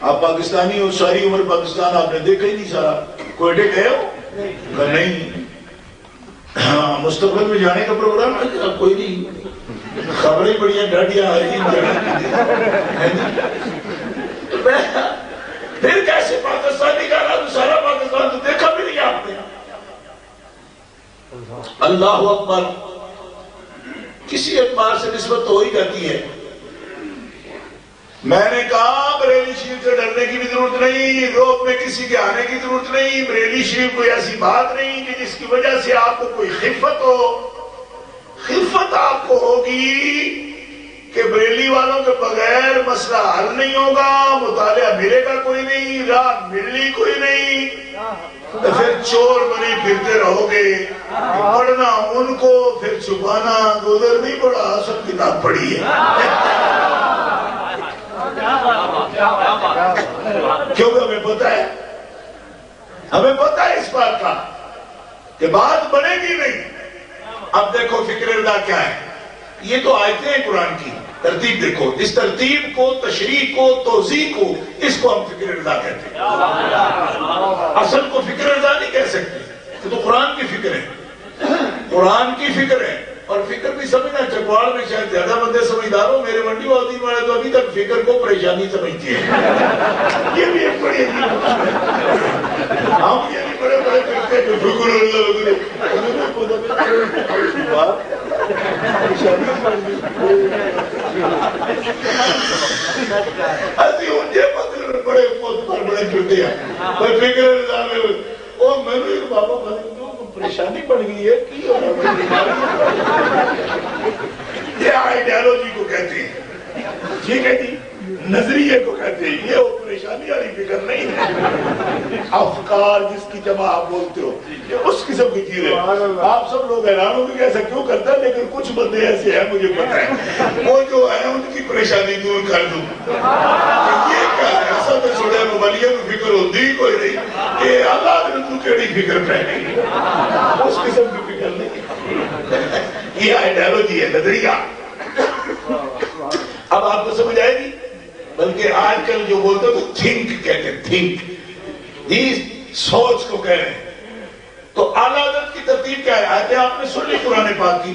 آپ پاکستانی ہو، ساری عمر پاکستان آپ نے دیکھا ہی نہیں سارا. کوئٹے گئے ہو؟ نہیں. ہاں مستقبل میں جانے کا پروگرام ہے؟ کوئی نہیں. خبریں بڑی ہیں ڈاڈیاں آ رہی ہیں. پھر کیسے پاکستانی کا رہا؟ سارا پاکستان تو دیکھا بھی نہیں آپ نے. اللہ اکبر. کسی اعتبار سے نسبت تو ہو ہی جاتی ہے. میں نے کہا بریلی شریف سے ڈرنے کی بھی ضرورت نہیں، روپ میں کسی کے آنے کی ضرورت نہیں. بریلی شریف کوئی ایسی بات نہیں کہ جس کی وجہ سے آپ کو کوئی خفت ہو. خفت آپ کو ہوگی کہ بریلی والوں کے بغیر مسئلہ حل نہیں ہوگا، مطالعہ ملے گا کوئی نہیں، راہ ملنی کوئی نہیں، تو پھر چور بنے پھرتے رہو گے. پڑھنا ان کو، پھر چھپانا. ادھر نہیں پڑھا، سب کتاب پڑھی ہے. کیونکہ ہمیں پتہ ہے، ہمیں پتہ ہے اس بات کا کہ بات بنے گی نہیں. اب دیکھو فکر اللہ کیا ہے. یہ تو آیتیں ہیں قرآن کی. ترتیب دیکھو، اس ترتیب کو، تشریح کو، توضیح کو، اس کو ہم فکر اللہ کہتے ہیں. اصل کو فکر اللہ نہیں کہہ سکتے، یہ تو قرآن کی فکر ہے. قرآن کی فکر ہے. اور فکر بھی سمجھنا، چکوال میں شاید زیادہ بندے سمجھدار ہو. میرے منڈی والدین والے تو ابھی تک فکر کو پریشانی سمجھتی ہے. یہ بھی ایک بڑی ہم یہ بھی بڑے بڑے کرتے ہیں کہ فکر اللہ وغیرہ. ایسی انجے پتر بڑے بڑے کرتے ہیں. فکر اللہ میں اور میں نے ایک بابا بھائی پریشانی پڑ گئی ہے کی یہ آئیڈیالوجی کو کہتے ہیں. ٹھیک ہے جی، نظریے کو کہتے ہیں. یہ وہ پریشانی والی فکر نہیں ہے. افکار جس کی جمع آپ بولتے ہو، یہ اس قسم کی چیز ہے. آپ سب لوگ حیران ہو کہ ایسا کیوں کرتا ہے، لیکن کچھ بندے ایسے ہیں مجھے پتا ہے، وہ جو ہے ان کی پریشانی دور کر دوں. یہ کیا ہے؟ اصل میں سوڑے مبلیہ میں فکر ہوتی کوئی نہیں. یہ اللہ نے تو کیڑی فکر پہنے گی، اس قسم کی فکر نہیں. یہ آئیڈیالوجی ہے، نظریہ. اب آپ کو سمجھ آئے گی. بلکہ آج کل جو بولتے ہیں تو تھنک کہتے ہیں. تھنک سوچ کو کہہ رہے ہیں. تو اعلیٰ حضرت کی ترتیب کیا ہے؟ آیتیں آپ نے سن لی قرآن پاک کی.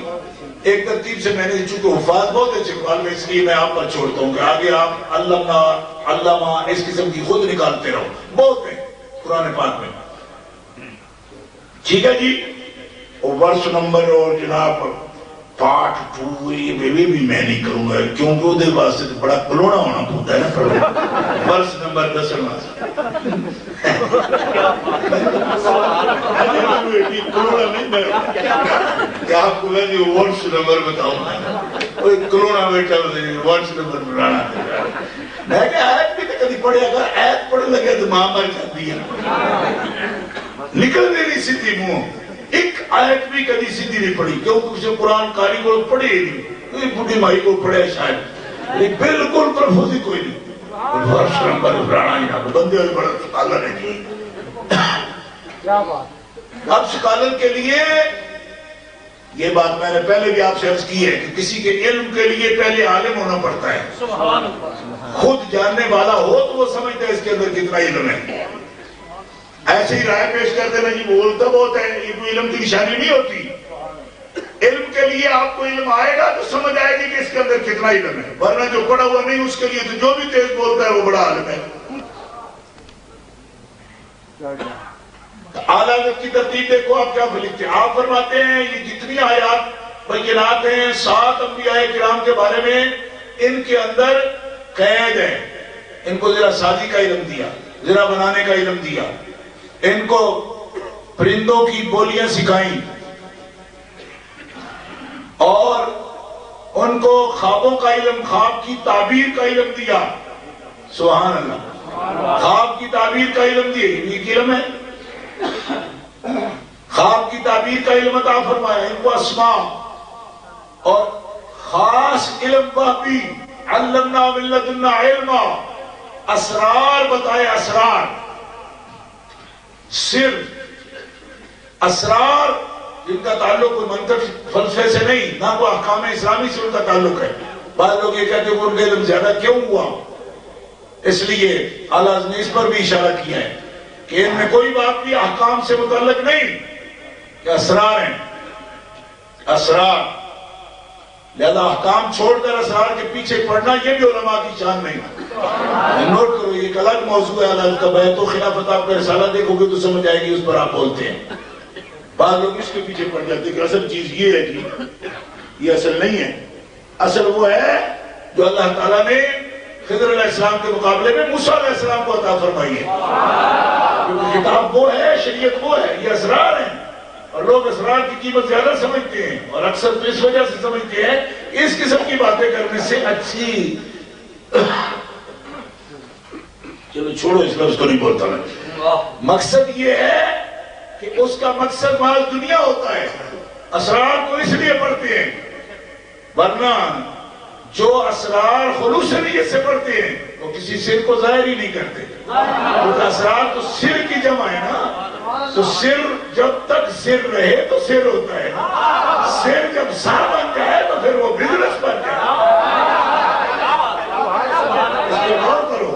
ایک ترتیب سے میں نے چونکہ حفاظ بہت ہے چکوال میں، اس لیے میں آپ پر چھوڑتا ہوں کہ آگے آپ علامہ اس قسم کی خود نکالتے رہو. بہت ہے قرآن پاک میں. ٹھیک ہے جی. ورس نمبر اور جناب پارٹ 2 یہ بھی میں نہیں کروں گا کیونکہ وہ دے واسطے بڑا کلونا ہونا پڑتا ہے نا. ورس نمبر 10 کلونا نہیں میں آپ کو میں ورس نمبر بتاؤں گا. کلونا بیٹھا ورس نمبر بنانا. میں کہ آیت بھی تو کدی پڑھے، اگر آیت پڑھ لگے تو ماں مر جاتی ہے، نکل نہیں سیدھی منہ. ایک آیت بھی کدی سیدھی نہیں پڑھی کیونکہ قرآن کاری کو پڑھے ہی نہیں. کوئی بڑھی مائی کو پڑھے شاید لیکن بالکل تلفظ ہی کوئی نہیں. فرش نمبر فرانا ہی نہ بندے اور بڑا سکالر ہے جی. اب سکالر کے لیے یہ بات میں نے پہلے بھی آپ سے عرض کی ہے کہ کسی کے علم کے لیے پہلے عالم ہونا پڑتا ہے. خود جاننے والا ہو تو وہ سمجھتا ہے اس کے اندر کتنا علم ہے. ایسے ہی رائے پیش کرتے ہیں جی بولتا بہت ہے, یہ کوئی علم کی نشانی نہیں ہوتی. علم کے لیے آپ کو علم آئے گا تو سمجھ آئے گی کہ اس کے اندر کتنا علم ہے, ورنہ جو پڑھا ہوا نہیں اس کے لیے تو جو بھی تیز بولتا ہے وہ بڑا عالم ہے. اعلیٰ حضرت کی ترتیب دیکھو آپ کیا لکھتے ہیں. آپ فرماتے ہیں یہ جتنی آیات بینات ہیں 7 انبیاء کرام کے بارے میں, ان کے اندر قید ہے. ان کو ذرا سازی کا علم دیا, ذرا بنانے کا علم دیا, ان کو پرندوں کی بولیاں سکھائیں, اور ان کو خوابوں کا علم, خواب کی تعبیر کا علم دیا. سبحان اللہ. خواب کی تعبیر کا علم دیا, یہ علم ہے. خواب کی تعبیر کا علم عطا فرمایا. ان کو اسماء اور خاص علم وحی علمنا من لدنا علما, اسرار بتائے, اسرار, سر, اسرار جن کا تعلق کوئی منطق فلسفے سے نہیں, نہ کوئی احکام اسلامی سے ان کا تعلق ہے. بعض لوگ یہ کہتے ہیں کہ ان کا علم زیادہ کیوں ہوا, اس لیے اعلیٰ نے اس پر بھی اشارہ کیا ہے کہ ان میں کوئی بات بھی احکام سے متعلق نہیں, کہ اسرار ہیں, اسرار. لہذا احکام چھوڑ کر اسرار کے پیچھے پڑنا یہ بھی علماء کی شان نہیں. نوٹ کرو, یہ ایک الگ موضوع ہے اعلیٰ کا بیعت و خلافت. آپ کا رسالہ دیکھو گے تو سمجھ آئے گی, اس پر آپ بولتے ہیں. بعض لوگ اس کے پیچھے پڑ جاتے ہیں کہ اصل چیز یہ ہے جی, یہ اصل نہیں ہے. اصل وہ ہے جو اللہ تعالیٰ نے خضر علیہ السلام کے مقابلے میں موسیٰ علیہ السلام کو عطا فرمائی ہے. کیونکہ کتاب وہ ہے, شریعت وہ ہے, یہ اسرار ہیں. اور لوگ اسرار کی قیمت زیادہ سمجھتے ہیں, اور اکثر تو اس وجہ سے سمجھتے ہیں اس قسم کی باتیں کرنے سے اچھی. چلو چھوڑو, اس لفظ کو نہیں بولتا میں. مقصد یہ ہے کہ اس کا مقصد مال دنیا ہوتا ہے. اسرار کو اس لیے پڑھتے ہیں, ورنہ جو اسرار خلوص نیت سے پڑھتے ہیں وہ کسی سر کو ظاہر ہی نہیں کرتے. کیونکہ اسرار تو سر کی جمع ہے نا, تو سر جب تک سر رہے تو سر ہوتا ہے نا. سر جب سر بن جائے تو پھر وہ بزنس بن جائے. اس کو غور کرو.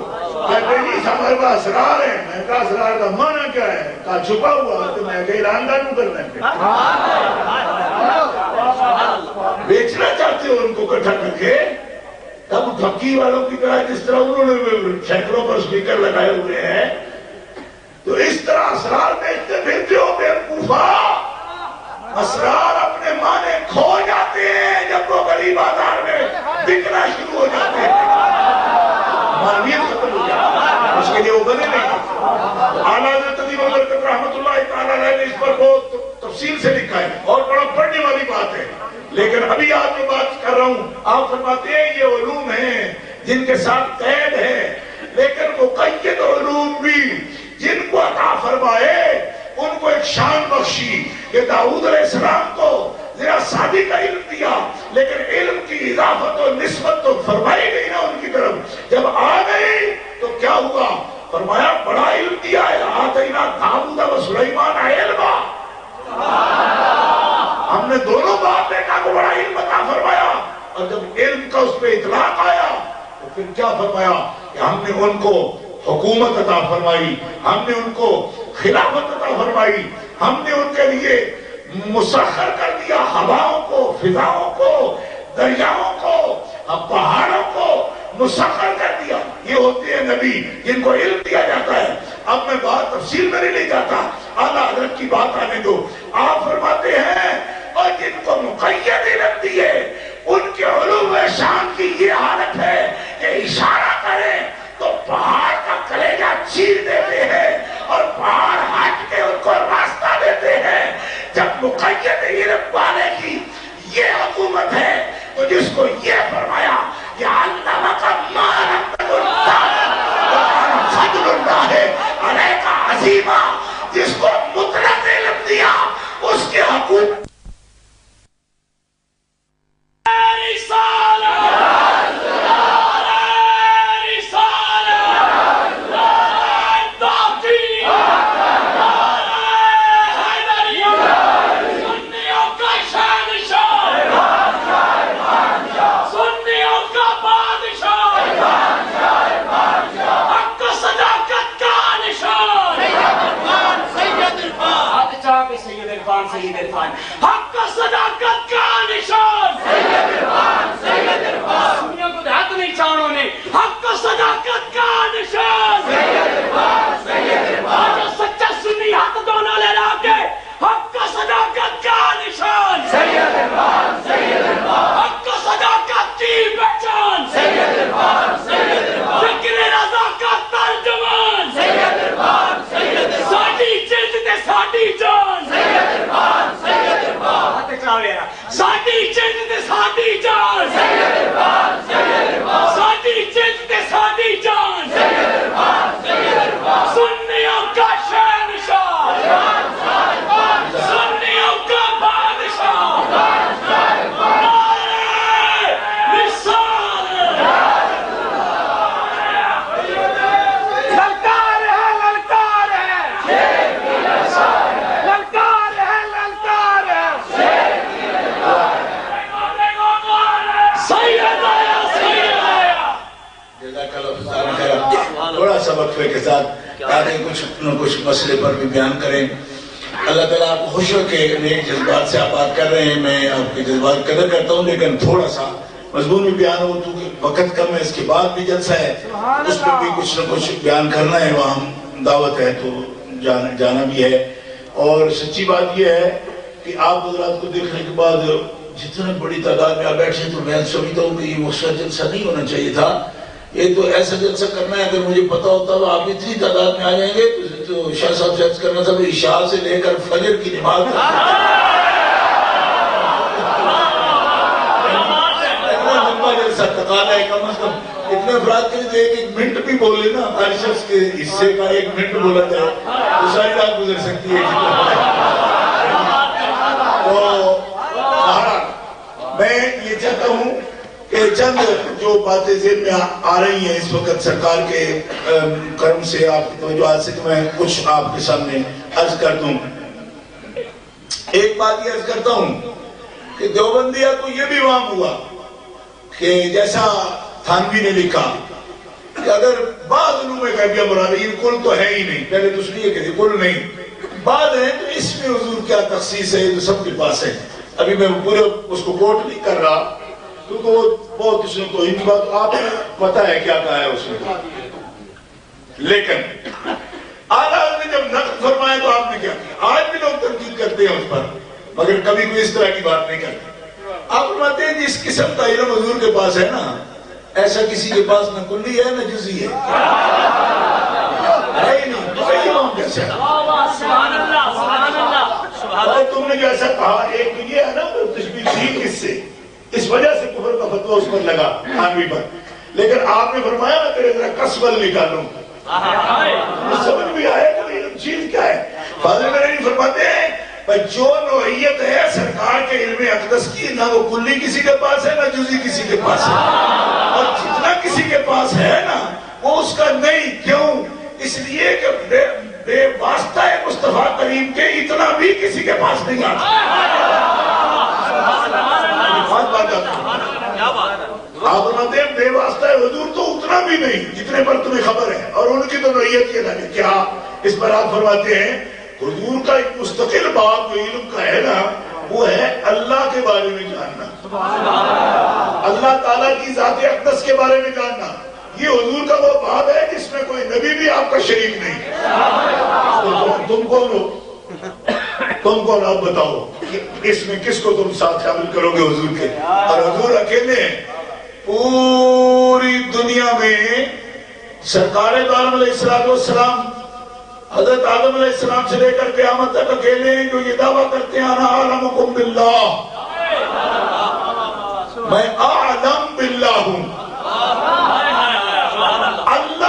کہتے ہیں ہمارے پاس اسرار ہے. میں کہا اسرار کا معنی کیا ہے؟ کہا چھپا ہوا. تو میں کہا اعلان دانوں کرنا ہے. بیچنا چاہتے ہو ان کو اکٹھا کر کے, تب پھکی والوں کی طرح جس طرح انہوں نے سینکڑوں پر سپیکر لگائے ہوئے ہیں, تو اس طرح اسرار بیچتے پھرتے ہو بیوقوفا. اسرار اپنے معنی کھو جاتے ہیں جب وہ گلی بازار میں بکنا شروع ہو جاتے ہیں. معنیت ختم ہو جاتی ہے, اس کے لیے وہ بنے نہیں. اعلیٰ حضرت تدیب البرکت رحمت اللہ تعالیٰ نے اس پر بہت تفصیل سے لکھا ہے, اور بڑا پڑھنے والی بات ہے. لیکن ابھی آپ جو بات کر رہا ہوں, آپ فرماتے ہیں یہ علوم ہیں جن کے ساتھ قید ہے, لیکن مقید علوم بھی جن کو عطا فرمائے ان کو ایک شان بخشی. کہ داؤد علیہ السلام کو ذرا سادی کا علم دیا, لیکن علم کی اضافت و نسبت تو فرمائی گئی نا ان کی طرف. جب آ گئی تو کیا ہوا؟ فرمایا بڑا علم دیا ہے. آتینا داؤد و سلیمان علما. ہم نے دونوں باپ بیٹا کو بڑا علم عطا فرمایا, اور جب علم کا اس پہ اطلاق آیا تو پھر کیا فرمایا کہ ہم نے ان کو حکومت عطا فرمائی, ہم نے ان کو خلافت عطا فرمائی, ہم نے ان کے لیے مسخر کر دیا ہواؤں کو, فضاؤں کو, دریاؤں کو, پہاڑوں کو مسخر کر دیا. یہ ہوتے ہیں نبی جن کو علم دیا جاتا ہے. اب میں بات تفصیل میں نہیں لے جاتا, اعلیٰ حضرت کی بات آنے دو. آپ فرماتے ہیں اور جن کو مقید علم دیے ان کے علوم شان کی یہ حالت ہے کہ اشارہ کریں تو پہاڑ کا کلیجہ چیر دیتے ہیں, اور پہاڑ ہٹ کے ان کو راستہ دیتے ہیں. جب مقید علم والے کی یہ حکومت ہے تو جس کو یہ فرمایا کہ علمک ما لم تکن تعلم وکان فضل اللہ علیک عظیما, جس کو مطلق علم دیا اس کے حکومت رسالت سید عرفان حق و صداقت کا نشان سید عرفان سنیوں کو ہاتھ نہیں چھاؤنوں نے حق و صداقت کا نشان سید عرفان جو سچا سنی ہاتھ دونوں لے لا کے حق و صداقت کا نشان سید عرفان حق و صداقت کی پہچان سید عرفان فکر رضا کا ترجمان سید عرفان ساڈی جلد تے ساڈی جان سید عرفان ہاتھ چلاؤ یار ساڈی جلد تے ساڈی جان سید عرفان ساڈی جلد تے ساڈی جان سید عرفان سنیوں کا شہنشاہ سنیوں کا بادشاہ تھوڑا سا وقفے کے ساتھ تاکہ کچھ مسئلے پر بھی بیان کریں. اللہ تعالیٰ آپ کو خوش ہو کہ نیک جذبات سے آپ بات کر رہے ہیں. میں آپ کے جذبات قدر کرتا ہوں لیکن تھوڑا سا مضمون بھی بیان ہو چونکہ وقت کم ہے. اس کے بعد بھی جلسہ ہے, اس میں بھی کچھ نہ کچھ بیان کرنا ہے. وہاں دعوت ہے تو جانا بھی ہے. اور سچی بات یہ ہے کہ آپ حضرات کو دیکھنے کے بعد جتنے بڑی تعداد میں آپ بیٹھے تو میں سمجھتا ہوں کہ یہ وہ جلسہ نہیں ہونا چاہیے تھا. یہ تو ایسا جلسہ کرنا ہے. اگر مجھے پتا ہوتا تو آپ اتنی تعداد میں آ جائیں گے تو شاہ صاحب سے عرض کرنا تھا عشاء سے لے کر فجر کی نماز جلسہ تقاضا ہے. کم از کم اتنے افراد کے لیے ایک منٹ بھی بولے نا, ہر شخص کے حصے کا ایک منٹ بولا جائے تو شاید رات گزر سکتی ہے. تو میں یہ چاہتا ہوں کہ چند جو باتیں ذہن میں آ رہی ہیں اس وقت سرکار کے کرم سے, آپ کی توجہات سے, کہ میں کچھ آپ کے سامنے عرض کر دوں. ایک بات یہ عرض کرتا ہوں کہ دیوبندیہ کو یہ بھی وہاں ہوا کہ جیسا تھانوی نے لکھا کہ اگر بعض علوم غیبیہ مراد ہے, کل تو ہے ہی نہیں, پہلے تو اس لیے کہ کل نہیں, بعض ہیں تو اس میں حضور کیا تخصیص ہے تو سب کے پاس ہے. ابھی میں پورے اس کو کوٹ نہیں کر رہا کیونکہ وہ بہت اس نے تو ہندی بات آپ کو پتا ہے کیا کہا ہے اس نے. لیکن اعلیٰ نے جب نقد فرمایا تو آپ نے کیا کیا؟ آج بھی لوگ تنقید کرتے ہیں اس پر مگر کبھی کوئی اس طرح کی بات نہیں کرتے. آپ فرماتے ہیں جس قسم کا علم حضور کے پاس ہے نا, ایسا کسی کے پاس نہ کلی ہے نہ جزئی ہے ہی نہیں. تو یہ ہم کیسے اور تم نے جو ایسا کہا, ایک تو یہ ہے نا تشبیہ تھی کس سے, اس وجہ سے کفر کا فتوہ اس پر لگا تھانوی پر. لیکن آپ نے فرمایا نا تیرے ذرا کسبل نکالوں, سمجھ بھی آئے کہ علم چیز کیا ہے. فاضل میرے نہیں فرماتے ہیں جو نوعیت ہے سرکار کے علم اقدس کی, نہ وہ کلی کسی کے پاس ہے نہ جزئی کسی کے پاس ہے, اور جتنا کسی کے پاس ہے نا وہ اس کا نہیں. کیوں؟ اس لیے کہ بے واسطہ مصطفیٰ کریم کے اتنا بھی کسی کے پاس نہیں آتا. آپ فرماتے ہیں بے واسطہ حضور تو اتنا بھی نہیں جتنے پر تمہیں خبر ہے, اور ان کی تو نوعیت یہ لگے. کیا اس پر آپ فرماتے ہیں حضور کا ایک مستقل باب جو علم کا ہے نا وہ ہے اللہ کے بارے میں جاننا, اللہ تعالیٰ کی ذات اقدس کے بارے میں جاننا. یہ حضور کا وہ باب ہے جس میں کوئی نبی بھی آپ کا شریک نہیں. تم کون ہو, تم کون, آپ بتاؤ اس میں کس کو تم ساتھ شامل کرو گے حضور کے؟ اور حضور اکیلے ہیں پوری دنیا میں. سرکار دو عالم علیہ السلام حضرت آدم علیہ السلام سے لے کر قیامت تک اکیلے ہیں جو یہ دعویٰ کرتے ہیں انا اعلمکم باللہ, میں اعلم باللہ ہوں.